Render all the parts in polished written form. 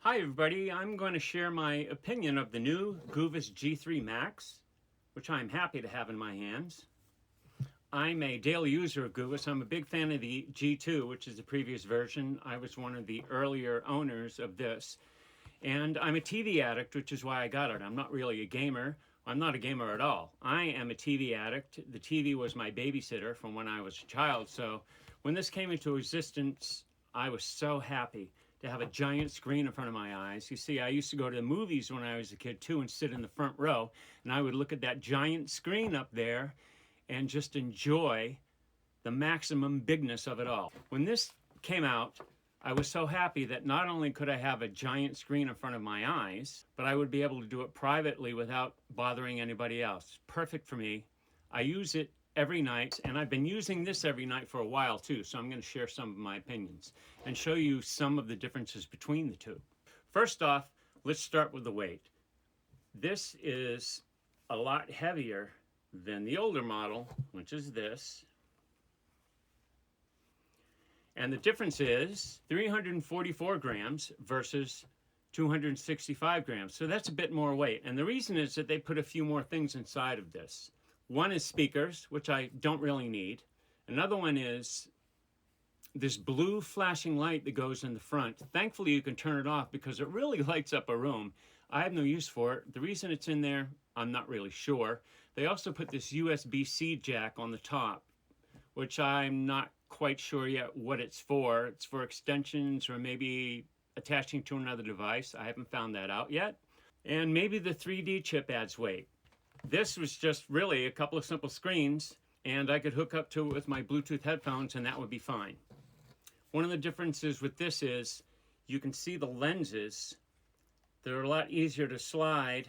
Hi everybody, I'm going to share my opinion of the new Goovis G3 Max, which I'm happy to have in my hands. I'm a daily user of Goovis. I'm a big fan of the G2, which is the previous version. I was one of the earlier owners of this. And I'm a TV addict, which is why I got it. I'm not really a gamer. I'm not a gamer at all. I am a TV addict. The TV was my babysitter from when I was a child. So when this came into existence, I was so happy to have a giant screen in front of my eyes. You see, I used to go to the movies when I was a kid too and sit in the front row, and I would look at that giant screen up there and just enjoy the maximum bigness of it all. When this came out, I was so happy that not only could I have a giant screen in front of my eyes, but I would be able to do it privately without bothering anybody else. Perfect for me. I use it every night, and I've been using this every night for a while too, so I'm going to share some of my opinions and show you some of the differences between the two. First off, let's start with the weight. This is a lot heavier than the older model, which is this. And the difference is 344 grams versus 265 grams. So that's a bit more weight. And the reason is that they put a few more things inside of this. One is speakers, which I don't really need. Another one is this blue flashing light that goes in the front. Thankfully, you can turn it off because it really lights up a room. I have no use for it. The reason it's in there, I'm not really sure. They also put this USB-C jack on the top, which I'm not quite sure yet what it's for. It's for extensions or maybe attaching to another device. I haven't found that out yet. And maybe the 3D chip adds weight. This was just really a couple of simple screens, and I could hook up to it with my Bluetooth headphones and that would be fine. One of the differences with this is you can see the lenses. They're a lot easier to slide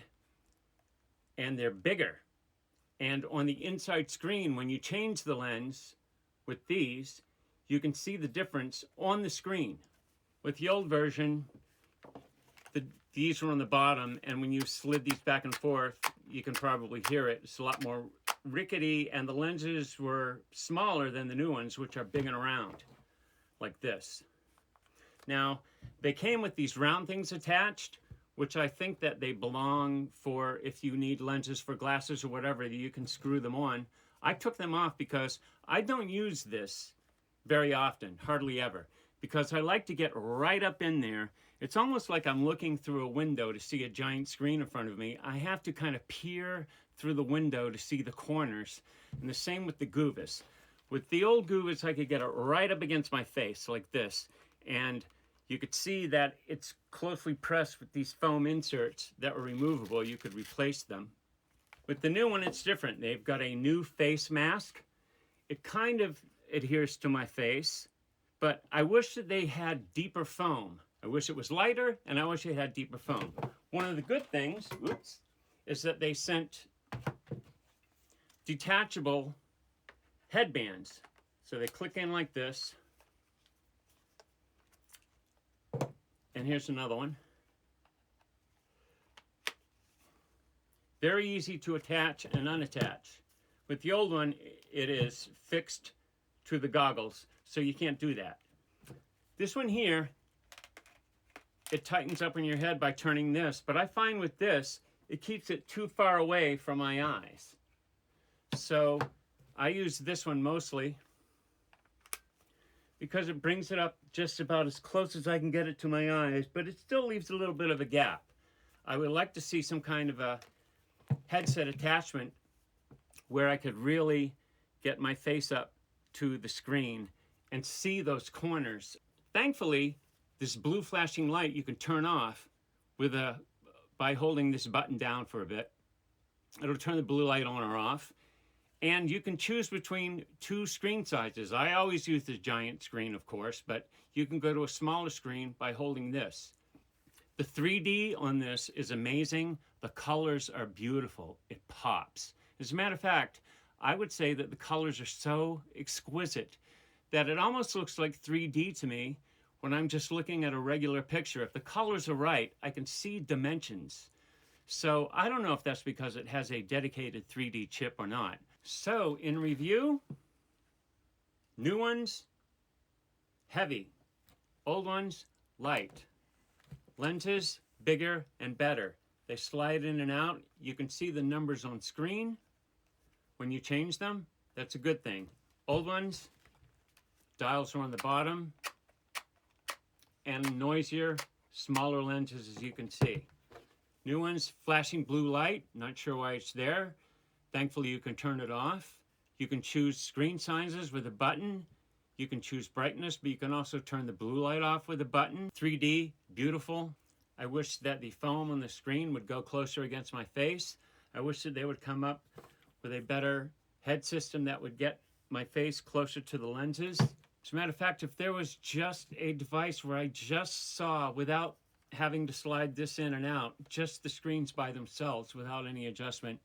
and they're bigger. And on the inside screen, when you change the lens with these, you can see the difference on the screen. With the old version, these were on the bottom, and when you slid these back and forth, you can probably hear it. It's a lot more rickety, and the lenses were smaller than the new ones, which are big and round, like this. Now, they came with these round things attached, which I think that they belong for if you need lenses for glasses or whatever, you can screw them on. I took them off because I don't use this very often, hardly ever, because I like to get right up in there. It's almost like I'm looking through a window to see a giant screen in front of me. I have to kind of peer through the window to see the corners, and the same with the Goovis. With the old Goovis, I could get it right up against my face like this, and you could see that it's closely pressed with these foam inserts that were removable. You could replace them. With the new one, it's different. They've got a new face mask. It kind of adheres to my face, but I wish that they had deeper foam. I wish it was lighter, and I wish it had deeper foam. One of the good things, is that they sent detachable headbands. So they click in like this. And here's another one. Very easy to attach and unattach. With the old one, it is fixed to the goggles, so you can't do that. This one here, it tightens up in your head by turning this, but I find with this, it keeps it too far away from my eyes. So I use this one mostly because it brings it up just about as close as I can get it to my eyes, but it still leaves a little bit of a gap. I would like to see some kind of a headset attachment where I could really get my face up to the screen and see those corners. Thankfully, this blue flashing light you can turn off by holding this button down for a bit. It'll turn the blue light on or off. And you can choose between two screen sizes. I always use the giant screen, of course, but you can go to a smaller screen by holding this. The 3D on this is amazing. The colors are beautiful. It pops. As a matter of fact, I would say that the colors are so exquisite that it almost looks like 3D to me when I'm just looking at a regular picture. If the colors are right, I can see dimensions. So I don't know if that's because it has a dedicated 3D chip or not. So in review, new ones, heavy. Old ones, light. Lenses, bigger and better. They slide in and out. You can see the numbers on screen when you change them. That's a good thing. Old ones, dials are on the bottom, and noisier, smaller lenses, as you can see. New ones, flashing blue light. Not sure why it's there. Thankfully, you can turn it off. You can choose screen sizes with a button. You can choose brightness, but you can also turn the blue light off with a button. 3D, beautiful. I wish that the foam on the screen would go closer against my face. I wish that they would come up with a better head system that would get my face closer to the lenses. As a matter of fact, if there was just a device where I just saw, without having to slide this in and out, just the screens by themselves without any adjustment,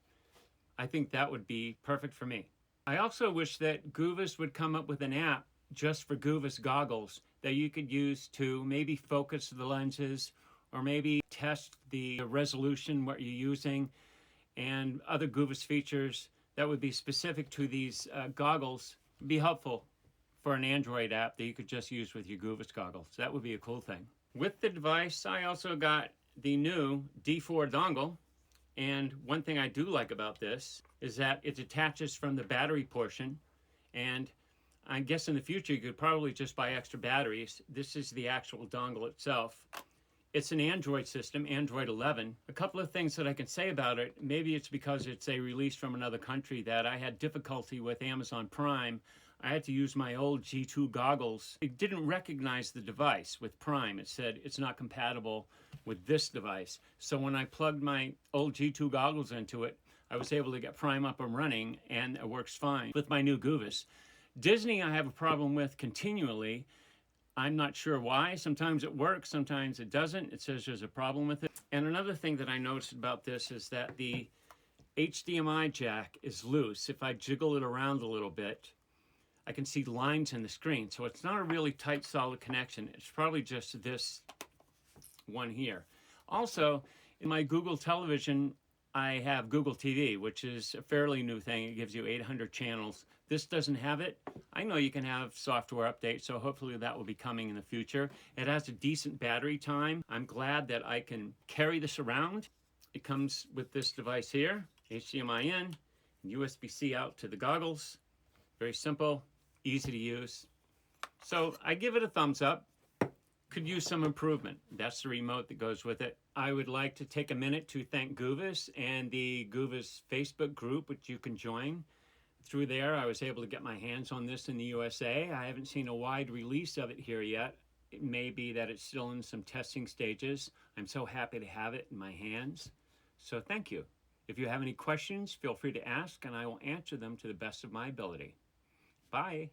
I think that would be perfect for me. I also wish that Goovis would come up with an app just for Goovis goggles that you could use to maybe focus the lenses or maybe test the resolution, what you're using, and other Goovis features that would be specific to these goggles. Would be helpful for an Android app that you could just use with your Goovis goggles. That would be a cool thing. With the device, I also got the new D4 dongle. And one thing I do like about this is that it attaches from the battery portion. And I guess in the future, you could probably just buy extra batteries. This is the actual dongle itself. It's an Android system, Android 11. A couple of things that I can say about it, maybe it's because it's a release from another country that I had difficulty with Amazon Prime. I had to use my old G2 goggles. It didn't recognize the device with Prime. It said it's not compatible with this device. So when I plugged my old G2 goggles into it, I was able to get Prime up and running, and it works fine with my new Goovis. Disney I have a problem with continually. I'm not sure why. Sometimes it works, sometimes it doesn't. It says there's a problem with it. And another thing that I noticed about this is that the HDMI jack is loose. If I jiggle it around a little bit, I can see lines in the screen. So it's not a really tight, solid connection. It's probably just this one here. Also, in my Google television, I have Google TV, which is a fairly new thing. It gives you 800 channels. This doesn't have it. I know you can have software updates, so hopefully that will be coming in the future. It has a decent battery time. I'm glad that I can carry this around. It comes with this device here, HDMI in, USB-C out to the goggles. Very simple, easy to use. So I give it a thumbs up. Could use some improvement. That's the remote that goes with it. I would like to take a minute to thank Goovis and the Goovis Facebook group, which you can join. Through there, I was able to get my hands on this in the USA. I haven't seen a wide release of it here yet. It may be that it's still in some testing stages. I'm so happy to have it in my hands. So thank you. If you have any questions, feel free to ask, and I will answer them to the best of my ability. Bye.